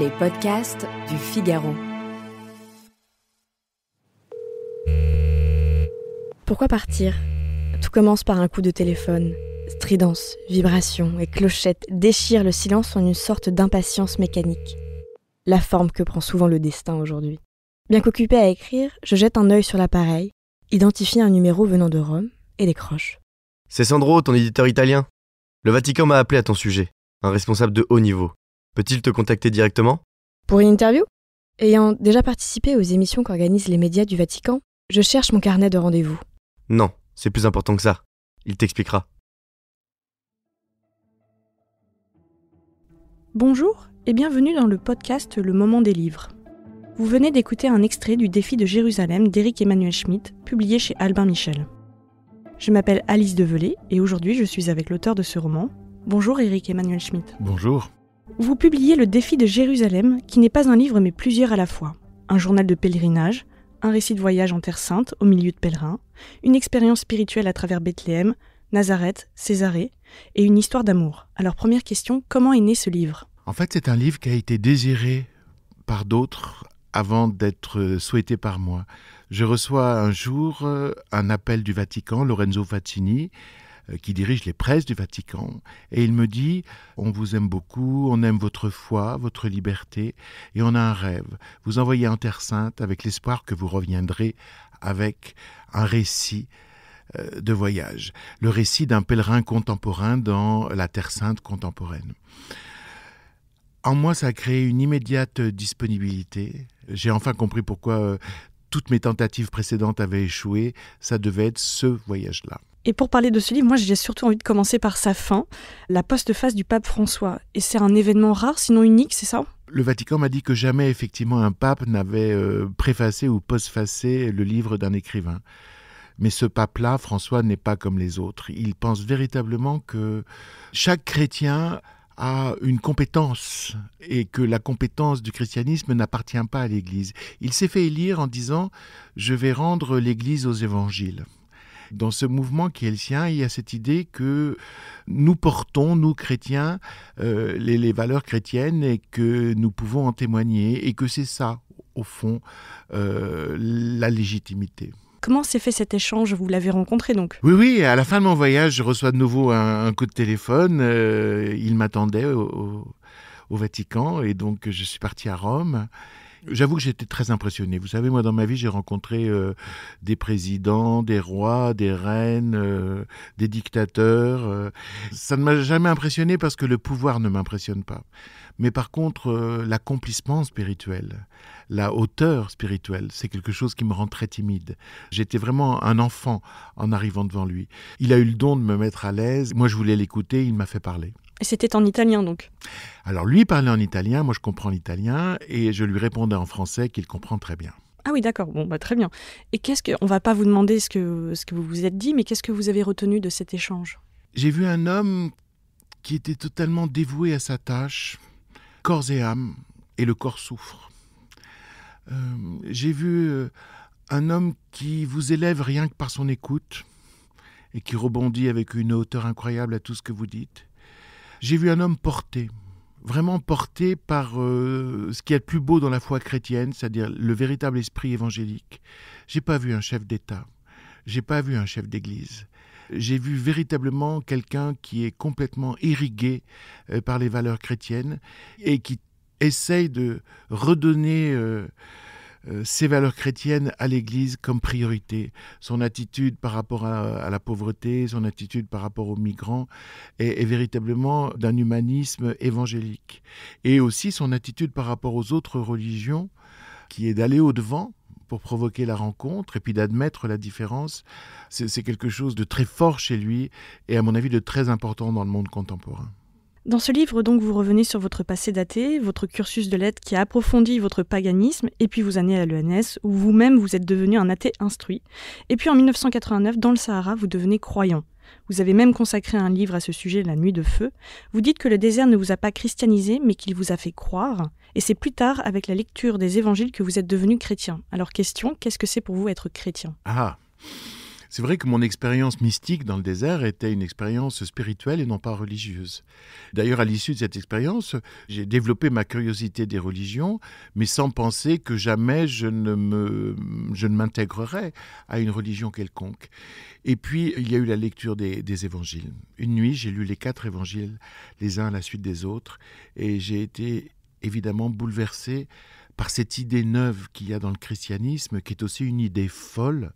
Les podcasts du Figaro. Pourquoi partir ? Tout commence par un coup de téléphone. Stridence, vibration et clochette déchirent le silence en une sorte d'impatience mécanique. La forme que prend souvent le destin aujourd'hui. Bien qu'occupé à écrire, je jette un œil sur l'appareil, identifie un numéro venant de Rome et décroche. C'est Sandro, ton éditeur italien. Le Vatican m'a appelé à ton sujet, un responsable de haut niveau. Peut-il te contacter directement ? Pour une interview ? Ayant déjà participé aux émissions qu'organisent les médias du Vatican, je cherche mon carnet de rendez-vous. Non, c'est plus important que ça. Il t'expliquera. Bonjour et bienvenue dans le podcast Le Moment des Livres. Vous venez d'écouter un extrait du Défi de Jérusalem d'Éric Emmanuel Schmitt, publié chez Albin Michel. Je m'appelle Alice Develay et aujourd'hui je suis avec l'auteur de ce roman. Bonjour Éric Emmanuel Schmitt. Bonjour. Vous publiez Le Défi de Jérusalem, qui n'est pas un livre mais plusieurs à la fois. Un journal de pèlerinage, un récit de voyage en Terre Sainte au milieu de pèlerins, une expérience spirituelle à travers Bethléem, Nazareth, Césarée et une histoire d'amour. Alors première question, comment est né ce livre ? En fait, c'est un livre qui a été désiré par d'autres avant d'être souhaité par moi. Je reçois un jour un appel du Vatican, Lorenzo Fazzini, qui dirige les presses du Vatican, et il me dit « On vous aime beaucoup, on aime votre foi, votre liberté, et on a un rêve. Vous envoyez en Terre Sainte avec l'espoir que vous reviendrez avec un récit de voyage, le récit d'un pèlerin contemporain dans la Terre Sainte contemporaine. » En moi, ça a créé une immédiate disponibilité. J'ai enfin compris pourquoi toutes mes tentatives précédentes avaient échoué. Ça devait être ce voyage-là. Et pour parler de ce livre, moi j'ai surtout envie de commencer par sa fin, la postface du pape François. Et c'est un événement rare, sinon unique, c'est ça ? Le Vatican m'a dit que jamais effectivement un pape n'avait préfacé ou postfacé le livre d'un écrivain. Mais ce pape-là, François, n'est pas comme les autres. Il pense véritablement que chaque chrétien a une compétence et que la compétence du christianisme n'appartient pas à l'Église. Il s'est fait élire en disant « Je vais rendre l'Église aux évangiles ». Dans ce mouvement qui est le sien, il y a cette idée que nous portons, nous chrétiens, les valeurs chrétiennes et que nous pouvons en témoigner et que c'est ça, au fond, la légitimité. Comment s'est fait cet échange ? Vous l'avez rencontré donc ? Oui, à la fin de mon voyage, je reçois de nouveau un coup de téléphone. Il m'attendait au Vatican et donc je suis parti à Rome. J'avoue que j'étais très impressionné. Vous savez, moi, dans ma vie, j'ai rencontré des présidents, des rois, des reines, des dictateurs. Ça ne m'a jamais impressionné parce que le pouvoir ne m'impressionne pas. Mais par contre, l'accomplissement spirituel, la hauteur spirituelle, c'est quelque chose qui me rend très timide. J'étais vraiment un enfant en arrivant devant lui. Il a eu le don de me mettre à l'aise. Moi, je voulais l'écouter, il m'a fait parler. Et c'était en italien donc ? Alors lui parlait en italien, moi je comprends l'italien et je lui répondais en français qu'il comprend très bien. Ah oui, d'accord, bon, très bien. Et on va pas vous demander ce que vous vous êtes dit, mais qu'est-ce que vous avez retenu de cet échange ? J'ai vu un homme qui était totalement dévoué à sa tâche, corps et âme, et le corps souffre. J'ai vu un homme qui vous élève rien que par son écoute et qui rebondit avec une hauteur incroyable à tout ce que vous dites. J'ai vu un homme porté, vraiment porté par ce qu'il y a de plus beau dans la foi chrétienne, c'est-à-dire le véritable esprit évangélique. J'ai pas vu un chef d'État, j'ai pas vu un chef d'Église. J'ai vu véritablement quelqu'un qui est complètement irrigué par les valeurs chrétiennes et qui essaye de redonner ces valeurs chrétiennes à l'Église comme priorité. Son attitude par rapport à la pauvreté, son attitude par rapport aux migrants est véritablement d'un humanisme évangélique. Et aussi son attitude par rapport aux autres religions, qui est d'aller au-devant pour provoquer la rencontre et puis d'admettre la différence. C'est quelque chose de très fort chez lui et à mon avis de très important dans le monde contemporain. Dans ce livre, donc, vous revenez sur votre passé d'athée, votre cursus de lettres qui a approfondi votre paganisme, et puis vos années à l'ENS, où vous-même vous êtes devenu un athée instruit. Et puis en 1989, dans le Sahara, vous devenez croyant. Vous avez même consacré un livre à ce sujet, La Nuit de Feu. Vous dites que le désert ne vous a pas christianisé, mais qu'il vous a fait croire. Et c'est plus tard, avec la lecture des évangiles, que vous êtes devenu chrétien. Alors question, qu'est-ce que c'est pour vous être chrétien ? C'est vrai que mon expérience mystique dans le désert était une expérience spirituelle et non pas religieuse. D'ailleurs, à l'issue de cette expérience, j'ai développé ma curiosité des religions, mais sans penser que jamais je ne m'intégrerais à une religion quelconque. Et puis, il y a eu la lecture des évangiles. Une nuit, j'ai lu les 4 évangiles, les uns à la suite des autres, et j'ai été évidemment bouleversé par cette idée neuve qu'il y a dans le christianisme, qui est aussi une idée folle,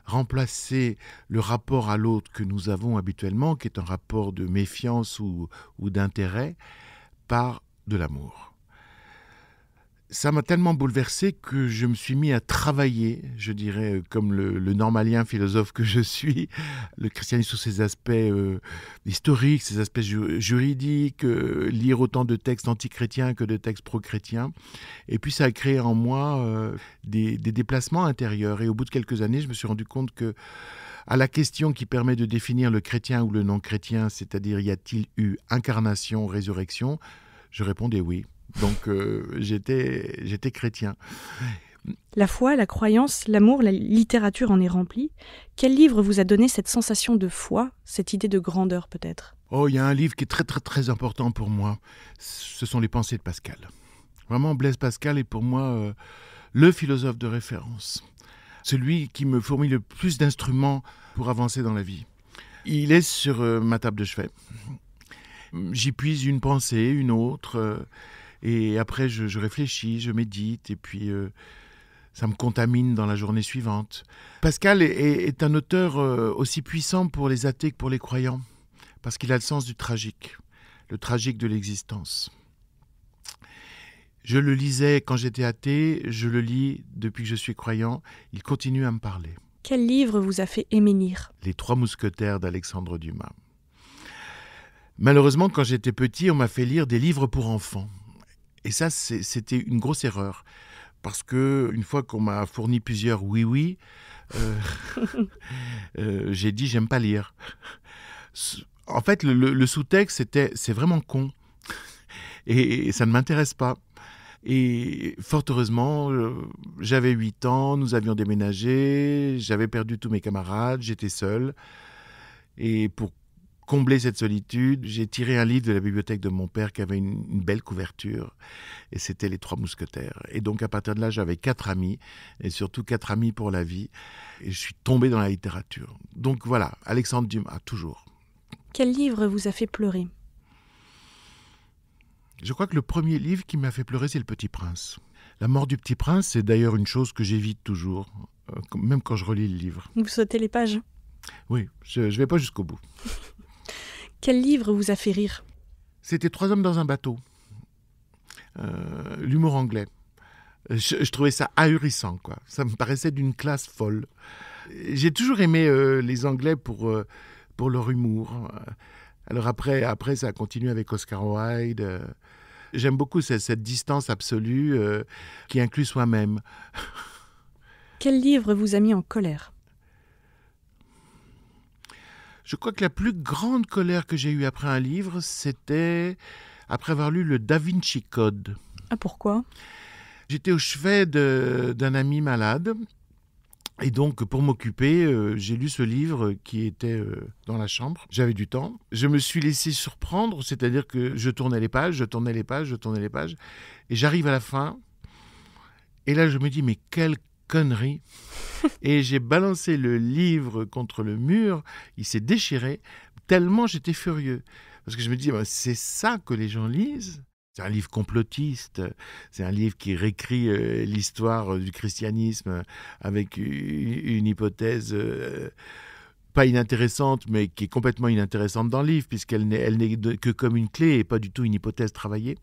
remplacer le rapport à l'autre que nous avons habituellement, qui est un rapport de méfiance ou d'intérêt, par de l'amour. Ça m'a tellement bouleversé que je me suis mis à travailler, je dirais, comme le normalien philosophe que je suis, le christianisme sous ses aspects historiques, ses aspects juridiques, lire autant de textes anti-chrétiens que de textes pro-chrétiens. Et puis ça a créé en moi des déplacements intérieurs. Et au bout de quelques années, je me suis rendu compte que à la question qui permet de définir le chrétien ou le non-chrétien, c'est-à-dire y a-t-il eu incarnation, résurrection, je répondais oui. Donc j'étais chrétien. La foi, la croyance, l'amour, la littérature en est remplie. Quel livre vous a donné cette sensation de foi, cette idée de grandeur peut-être ? Oh, il y a un livre qui est très très très important pour moi. Ce sont les Pensées de Pascal. Vraiment, Blaise Pascal est pour moi le philosophe de référence. Celui qui me fournit le plus d'instruments pour avancer dans la vie. Il est sur ma table de chevet. J'y puise une pensée, une autre... Et après, je réfléchis, je médite, et puis ça me contamine dans la journée suivante. Pascal est un auteur aussi puissant pour les athées que pour les croyants, parce qu'il a le sens du tragique, le tragique de l'existence. Je le lisais quand j'étais athée, je le lis depuis que je suis croyant, il continue à me parler. Quel livre vous a fait aimer lire ? Les 3 mousquetaires d'Alexandre Dumas. Malheureusement, quand j'étais petit, on m'a fait lire des livres pour enfants. Et ça, c'était une grosse erreur. Parce qu'une fois qu'on m'a fourni plusieurs oui-oui, j'ai dit « j'aime pas lire ». En fait, le sous-texte, c'est vraiment con. Et ça ne m'intéresse pas. Et fort heureusement, j'avais 8 ans, nous avions déménagé, j'avais perdu tous mes camarades, j'étais seul. Et pour combler cette solitude, j'ai tiré un livre de la bibliothèque de mon père qui avait une belle couverture, et c'était Les 3 mousquetaires. Et donc à partir de là, j'avais 4 amis, et surtout 4 amis pour la vie, et je suis tombé dans la littérature. Donc voilà, Alexandre Dumas, toujours. Quel livre vous a fait pleurer ? Je crois que le premier livre qui m'a fait pleurer, c'est Le Petit Prince. La mort du Petit Prince, c'est d'ailleurs une chose que j'évite toujours, même quand je relis le livre. Vous sautez les pages ? Oui, je ne vais pas jusqu'au bout. Quel livre vous a fait rire ? C'était 3 hommes dans un bateau. L'humour anglais. Je trouvais ça ahurissant, quoi. Ça me paraissait d'une classe folle. J'ai toujours aimé les Anglais pour leur humour. Alors après, ça a continué avec Oscar Wilde. J'aime beaucoup cette distance absolue qui inclut soi-même. Quel livre vous a mis en colère ? Je crois que la plus grande colère que j'ai eue après un livre, c'était après avoir lu le Da Vinci Code. Ah, pourquoi ? J'étais au chevet d'un ami malade. Et donc, pour m'occuper, j'ai lu ce livre qui était dans la chambre. J'avais du temps. Je me suis laissé surprendre, c'est-à-dire que je tournais les pages. Et j'arrive à la fin. Et là, je me dis, mais quelle connerie. Et j'ai balancé le livre contre le mur. Il s'est déchiré, tellement j'étais furieux. Parce que je me dis, c'est ça que les gens lisent. C'est un livre complotiste, c'est un livre qui réécrit l'histoire du christianisme avec une hypothèse pas inintéressante, mais qui est complètement inintéressante dans le livre, puisqu'elle n'est que comme une clé et pas du tout une hypothèse travaillée.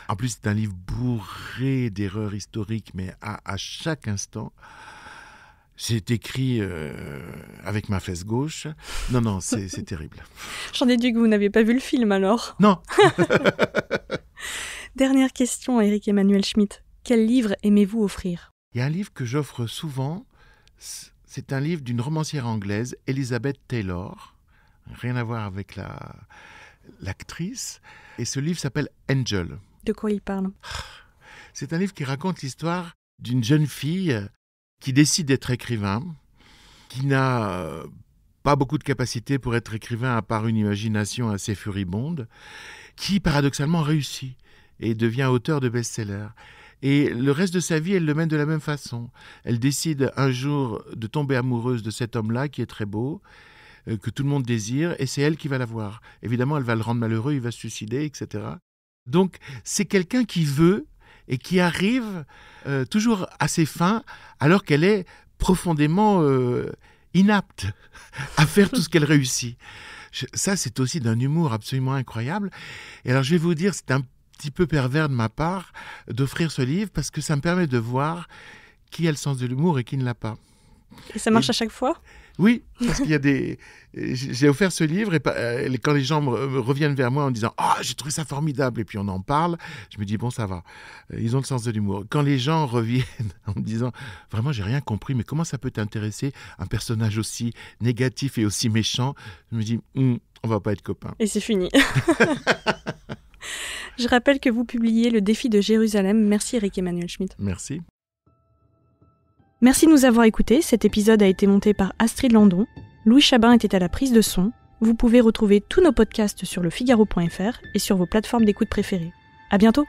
En plus, c'est un livre bourré d'erreurs historiques, mais à chaque instant. C'est écrit avec ma fesse gauche. Non, c'est terrible. J'en déduis que vous n'avez pas vu le film alors. Non. Dernière question, Éric Emmanuel Schmitt. Quel livre aimez-vous offrir ? Il y a un livre que j'offre souvent. C'est un livre d'une romancière anglaise, Elizabeth Taylor. Rien à voir avec l'actrice. Et ce livre s'appelle Angel. De quoi il parle ? C'est un livre qui raconte l'histoire d'une jeune fille qui décide d'être écrivain, qui n'a pas beaucoup de capacité pour être écrivain à part une imagination assez furibonde, qui paradoxalement réussit et devient auteur de best-sellers. Et le reste de sa vie, elle le mène de la même façon. Elle décide un jour de tomber amoureuse de cet homme-là qui est très beau, que tout le monde désire, et c'est elle qui va l'avoir. Évidemment, elle va le rendre malheureux, il va se suicider, etc. Donc, c'est quelqu'un qui veut et qui arrive toujours à ses fins, alors qu'elle est profondément inapte à faire tout ce qu'elle réussit. Ça, c'est aussi d'un humour absolument incroyable. Et alors, je vais vous dire, c'est un petit peu pervers de ma part d'offrir ce livre parce que ça me permet de voir qui a le sens de l'humour et qui ne l'a pas. Et ça marche à chaque fois ? Oui, parce qu'il y a des... J'ai offert ce livre et quand les gens me reviennent vers moi en disant « Ah, j'ai trouvé ça formidable » et puis on en parle, je me dis « Bon, ça va, ils ont le sens de l'humour ». Quand les gens reviennent en me disant « Vraiment, j'ai rien compris, mais comment ça peut t'intéresser, un personnage aussi négatif et aussi méchant ?» Je me dis « On va pas être copains. » Et c'est fini. Je rappelle que vous publiez Le Défi de Jérusalem. Merci Éric Emmanuel Schmitt. Merci. Merci de nous avoir écoutés. Cet épisode a été monté par Astrid Landon. Louis Chabin était à la prise de son. Vous pouvez retrouver tous nos podcasts sur lefigaro.fr et sur vos plateformes d'écoute préférées. À bientôt!